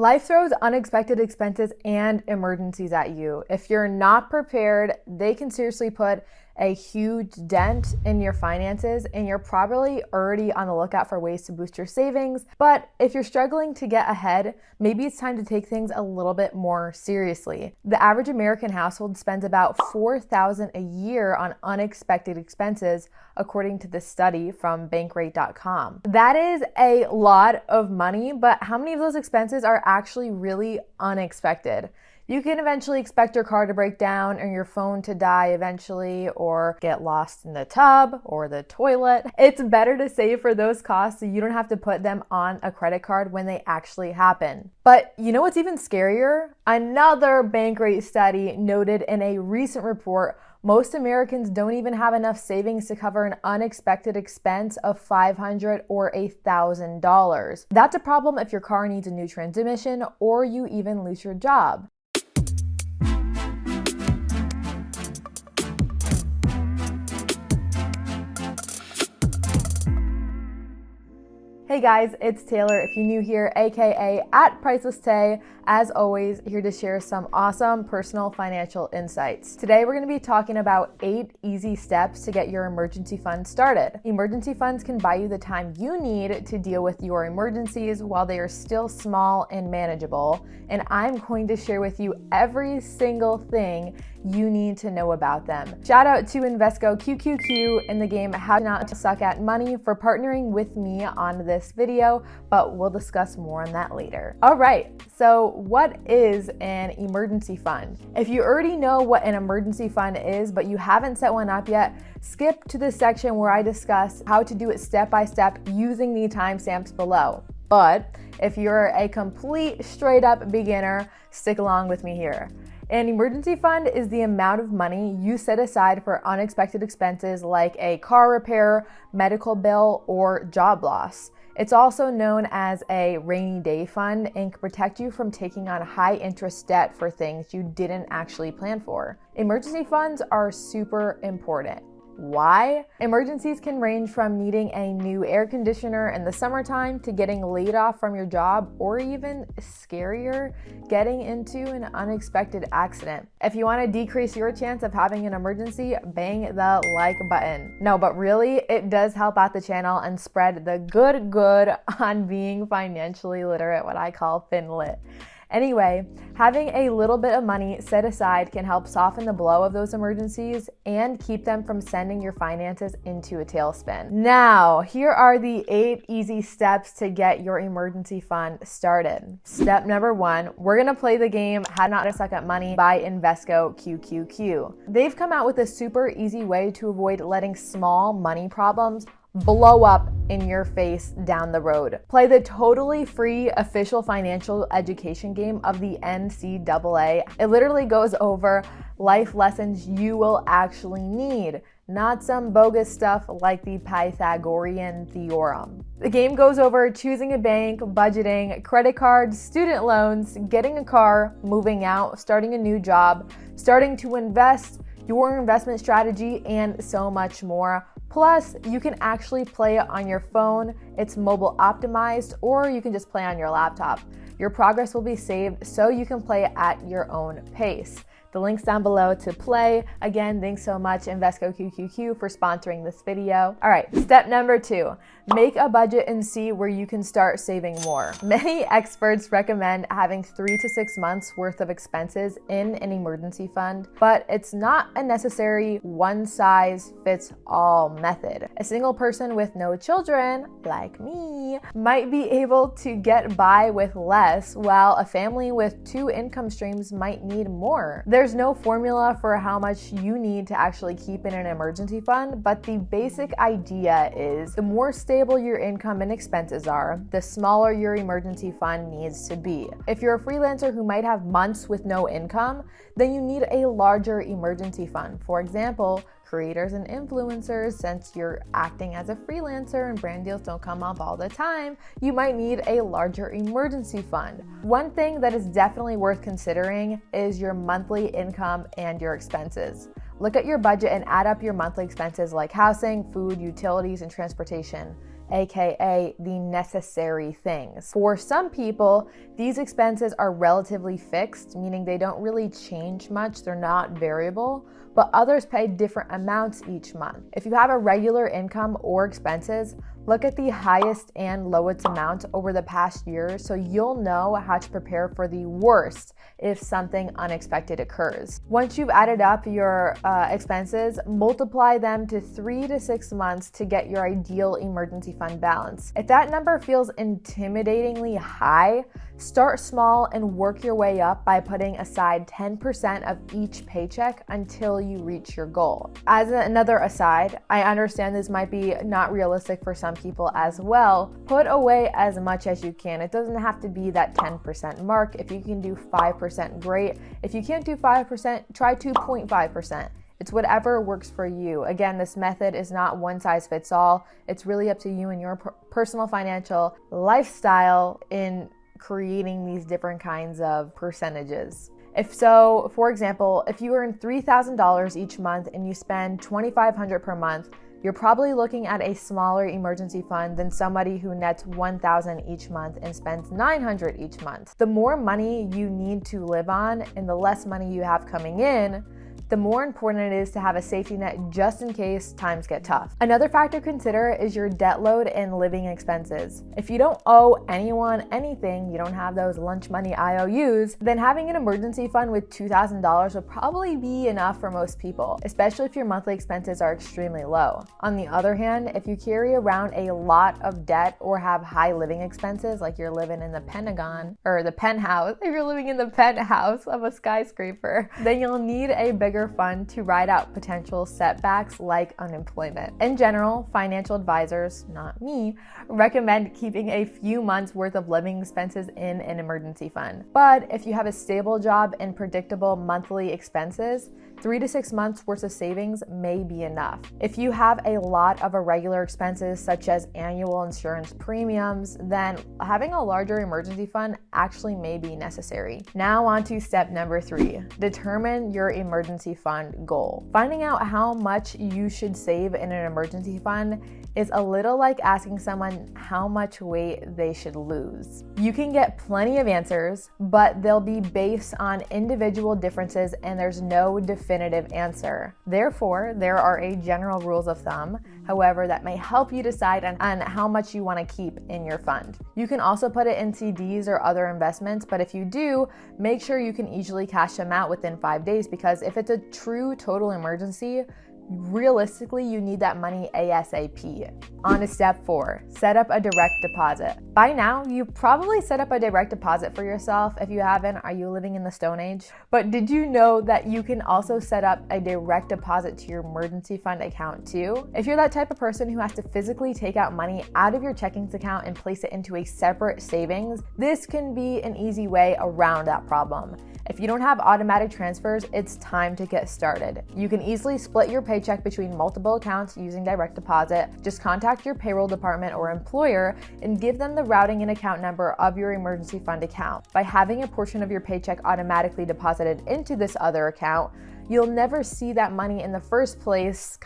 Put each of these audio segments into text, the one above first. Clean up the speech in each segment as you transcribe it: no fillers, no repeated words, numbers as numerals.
Life throws unexpected expenses and emergencies at you. If you're not prepared, they can seriously put a huge dent in your finances, and you're probably already on the lookout for ways to boost your savings. But if you're struggling to get ahead, maybe it's time to take things a little bit more seriously. The average American household spends about $4,000 a year on unexpected expenses, according to this study from bankrate.com. That is a lot of money, but how many of those expenses are actually really unexpected? You can eventually expect your car to break down or your phone to die eventually, or get lost in the tub or the toilet. It's better to save for those costs so you don't have to put them on a credit card when they actually happen. But you know what's even scarier? Another Bankrate study noted in a recent report most Americans don't even have enough savings to cover an unexpected expense of $500 or $1,000. That's a problem if your car needs a new transmission or you even lose your job. Hey guys, it's Taylor. If you're new here, aka at Priceless Tay, as always, here to share some awesome personal financial insights. Today, we're going to be talking about 8 easy steps to get your emergency fund started. Emergency funds can buy you the time you need to deal with your emergencies while they are still small and manageable. And I'm going to share with you every single thing you need to know about them. Shout out to Invesco QQQ in the game How Not to Suck at Money for partnering with me on this video, but we'll discuss more on that later. All right, so what is an emergency fund? If you already know what an emergency fund is, but you haven't set one up yet, skip to the section where I discuss how to do it step by step using the timestamps below. But if you're a complete straight up beginner, stick along with me here. An emergency fund is the amount of money you set aside for unexpected expenses like a car repair, medical bill, or job loss. It's also known as a rainy day fund and can protect you from taking on high interest debt for things you didn't actually plan for. Emergency funds are super important. Why? Emergencies can range from needing a new air conditioner in the summertime to getting laid off from your job, or even scarier, getting into an unexpected accident. If you want to decrease your chance of having an emergency, bang the like button. No, but really, it does help out the channel and spread the good on being financially literate, what I call FinLit. Anyway, having a little bit of money set aside can help soften the blow of those emergencies and keep them from sending your finances into a tailspin. Now, here are the 8 easy steps to get your emergency fund started. Step number 1, we're gonna play the game How Not to Suck at Money by Invesco QQQ. They've come out with a super easy way to avoid letting small money problems blow up in your face down the road. Play the totally free official financial education game of the NCAA. It literally goes over life lessons you will actually need, not some bogus stuff like the Pythagorean theorem. The game goes over choosing a bank, budgeting, credit cards, student loans, getting a car, moving out, starting a new job, starting to invest, your investment strategy, and so much more. Plus, you can actually play it on your phone. It's mobile optimized, or you can just play on your laptop. Your progress will be saved so you can play it at your own pace. The link's down below to play. Again, thanks so much Invesco QQQ for sponsoring this video. All right, step number 2, make a budget and see where you can start saving more. Many experts recommend having 3 to 6 months worth of expenses in an emergency fund, but it's not a necessary one-size-fits-all method. A single person with no children, like me, might be able to get by with less, while a family with 2 income streams might need more. There's no formula for how much you need to actually keep in an emergency fund, but the basic idea is the more stable your income and expenses are, the smaller your emergency fund needs to be. If you're a freelancer who might have months with no income, then you need a larger emergency fund. For example, creators and influencers, since you're acting as a freelancer and brand deals don't come up all the time, you might need a larger emergency fund. One thing that is definitely worth considering is your monthly income and your expenses. Look at your budget and add up your monthly expenses like housing, food, utilities, and transportation. aka the necessary things. For some people, these expenses are relatively fixed, meaning they don't really change much, they're not variable, but others pay different amounts each month. If you have a regular income or expenses, look at the highest and lowest amounts over the past year so you'll know how to prepare for the worst if something unexpected occurs. Once you've added up your expenses, multiply them to 3 to 6 months to get your ideal emergency fund balance. If that number feels intimidatingly high, start small and work your way up by putting aside 10% of each paycheck until you reach your goal. As another aside, I understand this might be not realistic for some people as well. Put away as much as you can. It doesn't have to be that 10% mark. If you can do 5%, great. If you can't do 5%, try 2.5%. It's whatever works for you. Again, this method is not one size fits all. It's really up to you and your personal financial lifestyle in creating these different kinds of percentages. For example, if you earn $3,000 each month and you spend $2,500 per month, you're probably looking at a smaller emergency fund than somebody who nets $1,000 each month and spends $900 each month. The more money you need to live on and the less money you have coming in, the more important it is to have a safety net just in case times get tough. Another factor to consider is your debt load and living expenses. If you don't owe anyone anything, you don't have those lunch money IOUs, then having an emergency fund with $2,000 will probably be enough for most people, especially if your monthly expenses are extremely low. On the other hand, if you carry around a lot of debt or have high living expenses, like you're living in the Pentagon or the penthouse, if you're living in the penthouse of a skyscraper, then you'll need a bigger fund to ride out potential setbacks like unemployment. In general, financial advisors, not me, recommend keeping a few months worth of living expenses in an emergency fund. But if you have a stable job and predictable monthly expenses, 3 to 6 months worth of savings may be enough. If you have a lot of irregular expenses such as annual insurance premiums, then having a larger emergency fund actually may be necessary. Now on to step number 3, determine your emergency fund goal. Finding out how much you should save in an emergency fund is a little like asking someone how much weight they should lose. You can get plenty of answers, but they'll be based on individual differences and there's no definitive answer. Therefore, there are a general rules of thumb, however, that may help you decide on how much you want to keep in your fund. You can also put it in CDs or other investments, but if you do, make sure you can easily cash them out within 5 days, because if it's a true total emergency, realistically, you need that money ASAP. On to step 4, set up a direct deposit. By now, you've probably set up a direct deposit for yourself. If you haven't, are you living in the Stone Age? But did you know that you can also set up a direct deposit to your emergency fund account too? If you're that type of person who has to physically take out money out of your checkings account and place it into a separate savings, this can be an easy way around that problem. If you don't have automatic transfers, it's time to get started. You can easily split your paycheck between multiple accounts using direct deposit. Just contact your payroll department or employer and give them the routing and account number of your emergency fund account. By having a portion of your paycheck automatically deposited into this other account, you'll never see that money in the first place,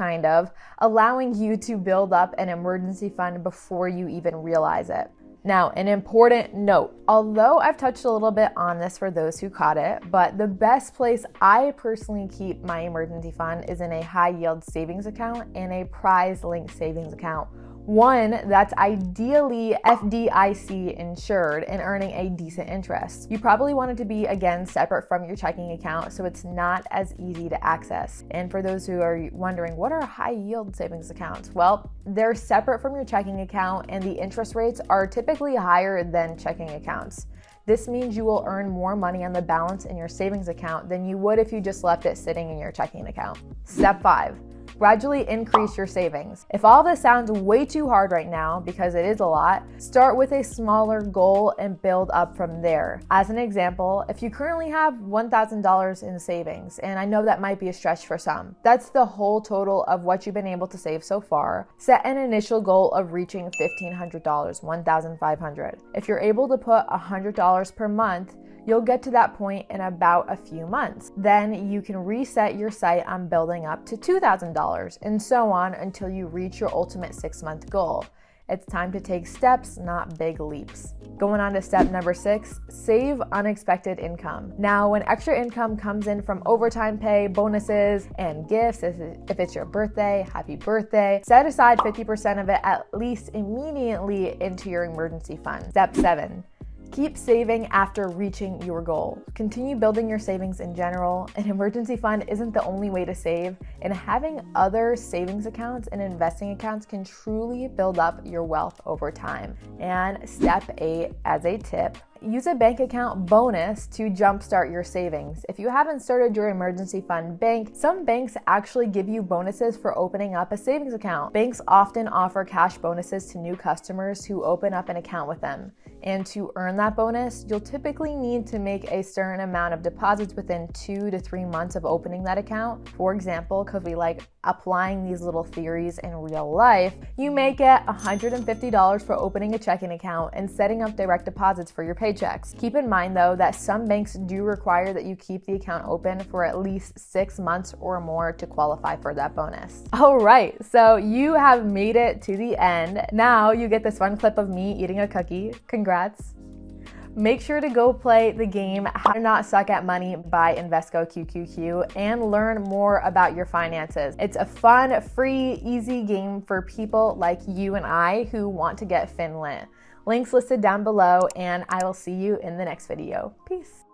allowing you to build up an emergency fund before you even realize it. Now, an important note, although I've touched a little bit on this for those who caught it, but the best place I personally keep my emergency fund is in a high yield savings account and a prize linked savings account. One that's ideally FDIC insured and earning a decent interest. You probably want it to be, again, separate from your checking account so it's not as easy to access. And for those who are wondering, what are high yield savings accounts? Well, they're separate from your checking account and the interest rates are typically higher than checking accounts. This means you will earn more money on the balance in your savings account than you would if you just left it sitting in your checking account. Step 5. Gradually increase your savings. If all this sounds way too hard right now, because it is a lot, start with a smaller goal and build up from there. As an example, if you currently have $1,000 in savings, and I know that might be a stretch for some, that's the whole total of what you've been able to save so far. Set an initial goal of reaching $1,500, $1,500. If you're able to put $100 per month, you'll get to that point in about a few months. Then you can reset your sight on building up to $2,000 and so on until you reach your ultimate 6-month goal. It's time to take steps, not big leaps. Going on to step number 6, save unexpected income. Now, when extra income comes in from overtime pay, bonuses, and gifts, if it's your birthday, happy birthday, set aside 50% of it at least immediately into your emergency fund. Step 7, keep saving after reaching your goal. Continue building your savings in general. An emergency fund isn't the only way to save, and having other savings accounts and investing accounts can truly build up your wealth over time. And step 8, as a tip, use a bank account bonus to jumpstart your savings. If you haven't started your emergency fund bank, some banks actually give you bonuses for opening up a savings account. Banks often offer cash bonuses to new customers who open up an account with them. And to earn that bonus, you'll typically need to make a certain amount of deposits within 2 to 3 months of opening that account. For example, because we like applying these little theories in real life, you may get $150 for opening a checking account and setting up direct deposits for your paychecks. Keep in mind though that some banks do require that you keep the account open for at least 6 months or more to qualify for that bonus. All right, so you have made it to the end. Now you get this fun clip of me eating a cookie. Congrats. Make sure to go play the game How to Not Suck at Money by Invesco QQQ and learn more about your finances. It's a fun, free, easy game for people like you and I who want to get fin lit. Links listed down below, and I will see you in the next video. Peace.